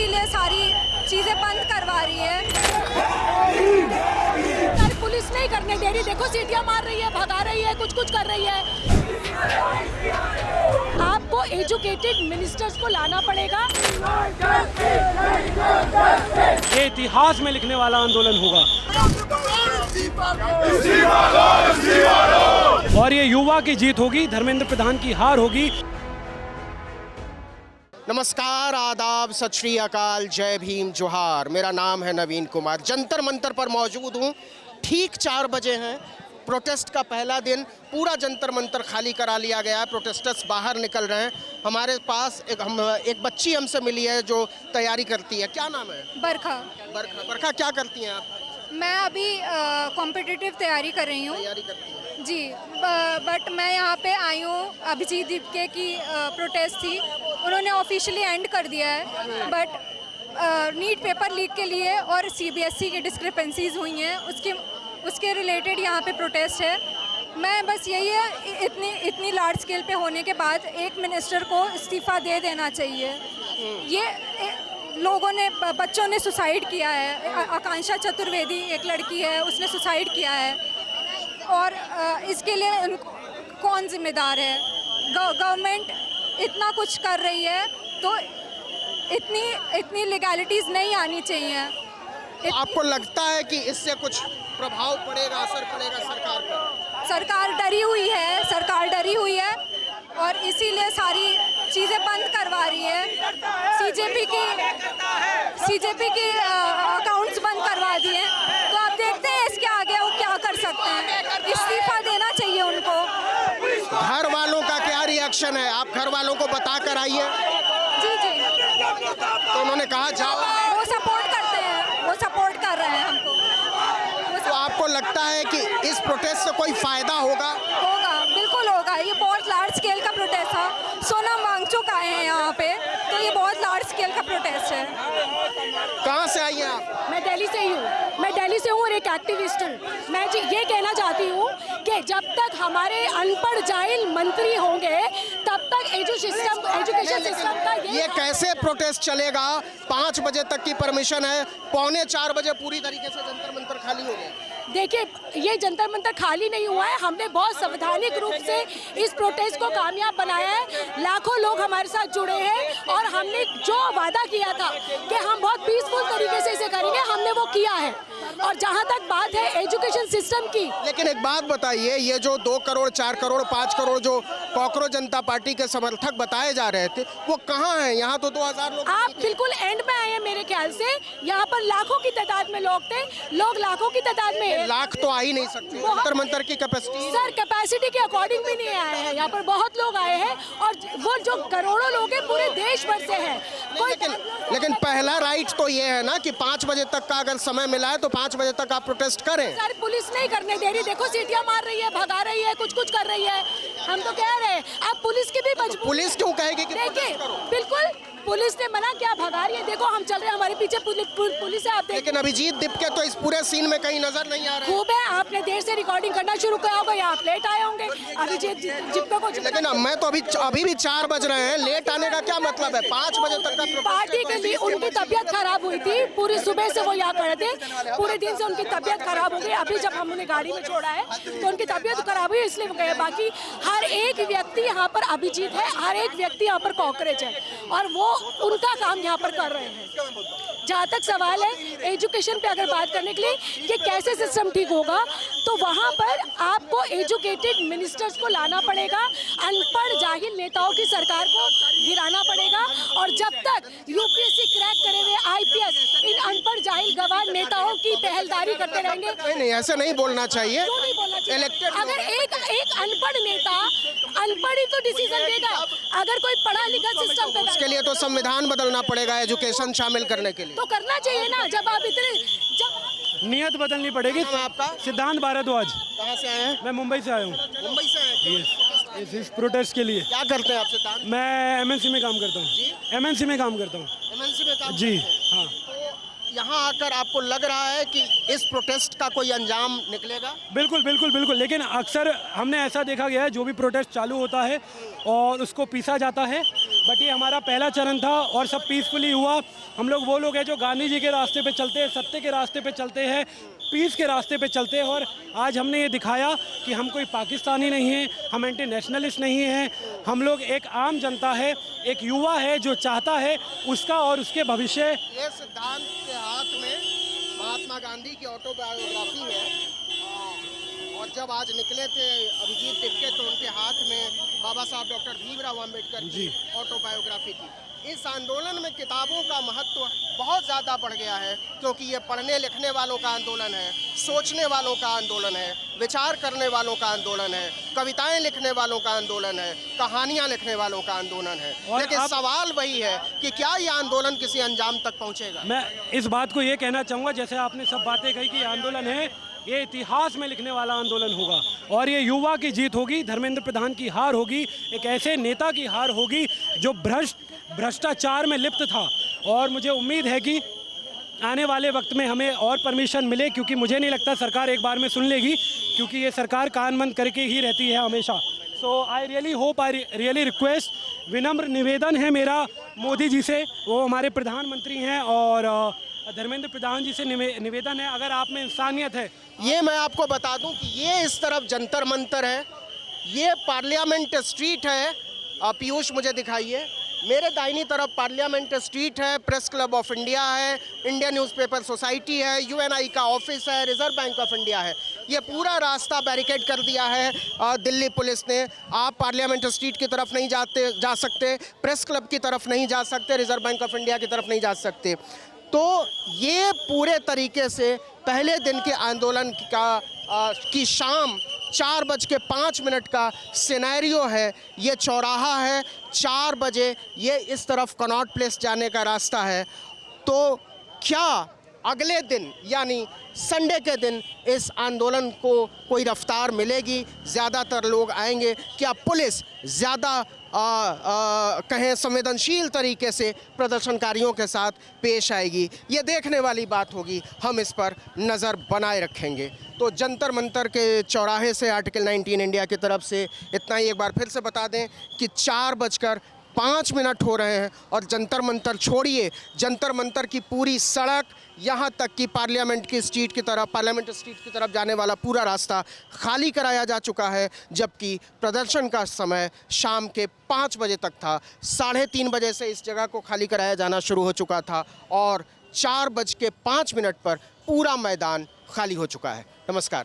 इसीलिए सारी चीजें बंद करवा रही है। पुलिस नहीं करने दे रही, देखो सीटियां मार रही है, भगा रही है, कुछ कुछ कर रही है। आपको एजुकेटेड मिनिस्टर्स को लाना पड़ेगा। ये इतिहास में लिखने वाला आंदोलन होगा और ये युवा की जीत होगी, धर्मेंद्र प्रधान की हार होगी। नमस्कार, आदाब, सत श्री अकाल, जय भीम, जोहार। मेरा नाम है नवीन कुमार। जंतर मंतर पर मौजूद हूँ। ठीक 4 बजे हैं। प्रोटेस्ट का पहला दिन। पूरा जंतर मंतर खाली करा लिया गया है। प्रोटेस्टर्स बाहर निकल रहे हैं। हमारे पास एक बच्ची हमसे मिली है जो तैयारी करती है। क्या नाम है? बरखा। बरखा, क्या करती हैं आप? मैं अभी कॉम्पिटिटिव तैयारी कर रही हूँ जी। बट मैं यहाँ पे आई हूँ, अभिजीत दीपके की प्रोटेस्ट थी, उन्होंने ऑफिशियली एंड कर दिया है। बट नीट पेपर लीक के लिए और सीबीएसई की डिस्क्रिपेंसीज हुई हैं, उसके रिलेटेड यहाँ पे प्रोटेस्ट है। मैं बस यही है, इतनी लार्ज स्केल पे होने के बाद एक मिनिस्टर को इस्तीफ़ा दे देना चाहिए। ये लोगों ने, बच्चों ने सुसाइड किया है। आकांक्षा चतुर्वेदी एक लड़की है, उसने सुसाइड किया है और इसके लिए कौन जिम्मेदार है? गवर्नमेंट इतना कुछ कर रही है तो इतनी लीगैलिटीज़ नहीं आनी चाहिए। आपको लगता है कि इससे कुछ प्रभाव पड़ेगा, असर पड़ेगा सरकार पर? सरकार डरी हुई है और इसीलिए सारी चीज़ें बंद करवा रही है। सीजेपी की अकाउंट्स बंद करवा दिए। तो आप देखते हैं इसके आगे वो क्या कर सकते हैं। इस्तीफा देना चाहिए उनको। घर वालों का क्या रिएक्शन है? आप घर वालों को बता कर आइए। जी। तो उन्होंने कहा जाओ। वो सपोर्ट करते हैं, वो सपोर्ट कर रहे हैं हमको। तो आपको लगता है कि इस प्रोटेस्ट से कोई फायदा होगा? बिल्कुल होगा। ये बहुत लार्ज स्केल का प्रोटेस्ट था। सोनम वांगचुक आए हैं यहाँ पे, तो ये बहुत लार्ज स्केल का प्रोटेस्ट है। कहाँ से आई हैं आप? मैं दिल्ली से ही हूँ। मैं दिल्ली से हूँ और एक एक्टिविस्ट हूँ। मैं ये कहना चाहती हूँ कि जब तक हमारे अनपढ़ जाहिल मंत्री होंगे तब तक एजुकेशन सिस्टम का ये कैसे प्रोटेस्ट चलेगा? 5 बजे तक की परमिशन है, 3:45 बजे पूरी तरीके से जंतर मंतर खाली हो गया। देखिए, ये जंतर मंतर खाली नहीं हुआ है। हमने बहुत संवैधानिक रूप से इस प्रोटेस्ट को कामयाब बनाया है। लाखों लोग हमारे साथ जुड़े हैं और हमने जो वादा किया था कि हम बहुत पीसफुल तरीके से इसे करेंगे, हमने वो किया है। और जहाँ तक बात है एजुकेशन सिस्टम की, लेकिन एक बात बताइए, ये जो 2 करोड़, 4 करोड़, 5 करोड़ जो कॉकरोच जनता पार्टी के समर्थक बताए जा रहे थे, वो कहाँ हैं? यहाँ तो 2000 लोग। आप बिल्कुल एंड में आए हैं मेरे ख्याल से। यहाँ पर लाखों की तादाद में लोग थे, लोग लाखों की तादाद में। लाख तो आ ही नहीं सकते। जंतर मंतर की कैपेसिटी, सर, कैपेसिटी के अकॉर्डिंग भी नहीं आए हैं। यहाँ पर बहुत लोग आए हैं और वो जो करोड़ों लोग हैं पूरे देश भर से हैं। लेकिन पहला राइट तो ये है ना कि 5 बजे तक का अगर समय मिला है तो 5 बजे तक आप प्रोटेस्ट करें। सर, पुलिस नहीं करने दे रही, देखो सीटियां मार रही है, भगा रही है, कुछ कुछ कर रही है। हम तो कह रहे हैं अब पुलिस की भी मजबूरी। पुलिस क्यों कहेगी कि देखिए, बिल्कुल पुलिस ने मना किया, भगा रही है। देखो हम चल रहे हैं, हमारे पीछे पुलिस है। आप देखिए, लेकिन अभिजीत दीपके तो इस पूरे सीन में कहीं नजर नहीं आ रहे। खूब है, आपने देर से रिकॉर्डिंग करना शुरू किया होगा या आप लेट आए होंगे अभिजीत दीपके को। लेकिन मैं तो अभी भी 4 बज रहे हैं। लेट आने का क्या मतलब है? 5 बजे तक का पार्टी के लिए उनकी तबीयत खराब हुई थी। पूरी सुबह से वो यहाँ खड़े थे, पूरे दिन से उनकी तबीयत खराब हो गई। अभी जब हम उन्हें गाड़ी में छोड़ा है तो उनकी तबीयत खराब हुई, इसलिए वो गए। बाकी हर एक व्यक्ति यहाँ पर अभिजीत है, हर एक व्यक्ति यहाँ पर कॉकरोच है और वो उनका काम यहाँ पर कर रहे हैं। जहाँ तक सवाल है एजुकेशन पे अगर बात करने के लिए कि कैसे सिस्टम ठीक होगा, तो वहाँ पर आपको एजुकेटेड मिनिस्टर्स को लाना पड़ेगा। अनपढ़ जाहिल नेताओं की सरकार को गिराना पड़ेगा। और जब तक यूपीएससी क्रैक करे हुए आईपीएस इन अनपढ़ जाहिल गवार नेताओं की पहलदारी करते रहेंगे। नहीं, ऐसे नहीं बोलना चाहिए। क्यों नहीं बोलना चाहिए? इलेक्टेड अगर एक अनपढ़ नेता अनपढ़ ही तो डिसीजन देगा। अगर कोई पढ़ा लिखा सिस्टम पे, उसके लिए तो संविधान बदलना पड़ेगा एजुकेशन शामिल करने के लिए। तो करना चाहिए ना। जब आप नियत बदलनी पड़ेगी। आपका? सिद्धांत भारद्वाज। कहाँ से आए हैं? मैं मुंबई से आया हूँ। मुंबई से आए? इस प्रोटेस्ट के लिए। क्या करते हैं आप सिद्धांत? मैं एमएनसी में काम करता हूँ। एमएनसी में काम करता हूँ एमएनसी में काम जी। करते हैं? हाँ। यहाँ आकर आपको लग रहा है कि इस प्रोटेस्ट का कोई अंजाम निकलेगा? बिल्कुल बिल्कुल बिल्कुल, लेकिन अक्सर हमने ऐसा देखा गया है जो भी प्रोटेस्ट चालू होता है और उसको पीसा जाता है, बट ये हमारा पहला चरण था और सब पीसफुली हुआ। हम लोग वो लोग हैं जो गांधी जी के रास्ते पे चलते हैं, सत्य के रास्ते पे चलते हैं, पीस के रास्ते पे चलते हैं। और आज हमने ये दिखाया कि हम कोई पाकिस्तानी नहीं हैं, हम एंटी नेशनलिस्ट नहीं हैं, हम लोग एक आम जनता है, एक युवा है जो चाहता है उसका और उसके भविष्य। ये सिद्धांत के हाथ में महात्मा गांधी की ऑटोबायोग्राफी है और जब आज निकले थे अभिजीत टिपके तो उनके हाथ में बाबा साहब डॉक्टर भीमराव अंबेडकर की ऑटोबायोग्राफी थी। इस आंदोलन में किताबों का महत्व बहुत ज़्यादा बढ़ गया है क्योंकि ये पढ़ने लिखने वालों का आंदोलन है, सोचने वालों का आंदोलन है, विचार करने वालों का आंदोलन है, कविताएं लिखने वालों का आंदोलन है, कहानियां लिखने वालों का आंदोलन है। लेकिन सवाल वही है कि क्या ये आंदोलन किसी अंजाम तक पहुंचेगा? मैं इस बात को ये कहना चाहूँगा, जैसे आपने सब बातें कही कि ये आंदोलन है, ये इतिहास में लिखने वाला आंदोलन होगा और ये युवा की जीत होगी, धर्मेंद्र प्रधान की हार होगी, एक ऐसे नेता की हार होगी जो भ्रष्टाचार में लिप्त था। और मुझे उम्मीद है कि आने वाले वक्त में हमें और परमिशन मिले, क्योंकि मुझे नहीं लगता सरकार एक बार में सुन लेगी, क्योंकि ये सरकार कान बंद करके ही रहती है हमेशा। So I really hope, I really request, विनम्र निवेदन है मेरा मोदी जी से, वो हमारे प्रधानमंत्री हैं, और धर्मेंद्र प्रधान जी से निवेदन है, अगर आप में इंसानियत है। ये मैं आपको बता दूं कि ये इस तरफ जंतर मंतर है, ये पार्लियामेंट स्ट्रीट है। पीयूष मुझे दिखाइए, मेरे दाहिनी तरफ पार्लियामेंट स्ट्रीट है, प्रेस क्लब ऑफ इंडिया है, इंडियन न्यूज़पेपर सोसाइटी है, यूएनआई का ऑफिस है, रिजर्व बैंक ऑफ इंडिया है। ये पूरा रास्ता बैरिकेड कर दिया है दिल्ली पुलिस ने। आप पार्लियामेंट स्ट्रीट की तरफ नहीं जा सकते, प्रेस क्लब की तरफ नहीं जा सकते, रिजर्व बैंक ऑफ इंडिया की तरफ नहीं जा सकते। तो ये पूरे तरीके से पहले दिन के आंदोलन की शाम 4:05 का सिनेरियो है। ये चौराहा है, 4 बजे ये इस तरफ कनॉट प्लेस जाने का रास्ता है। तो क्या अगले दिन यानी संडे के दिन इस आंदोलन को कोई रफ्तार मिलेगी, ज़्यादातर लोग आएंगे? क्या पुलिस ज़्यादा कहें संवेदनशील तरीके से प्रदर्शनकारियों के साथ पेश आएगी? ये देखने वाली बात होगी, हम इस पर नज़र बनाए रखेंगे। तो जंतर मंतर के चौराहे से आर्टिकल 19 इंडिया की तरफ से इतना ही। एक बार फिर से बता दें कि 4:05 हो रहे हैं और जंतर मंतर छोड़िए, जंतर मंतर की पूरी सड़क, यहाँ तक कि पार्लियामेंट स्ट्रीट की तरफ जाने वाला पूरा रास्ता खाली कराया जा चुका है, जबकि प्रदर्शन का समय शाम के 5 बजे तक था। 3:30 बजे से इस जगह को खाली कराया जाना शुरू हो चुका था और 4:05 पर पूरा मैदान खाली हो चुका है। नमस्कार।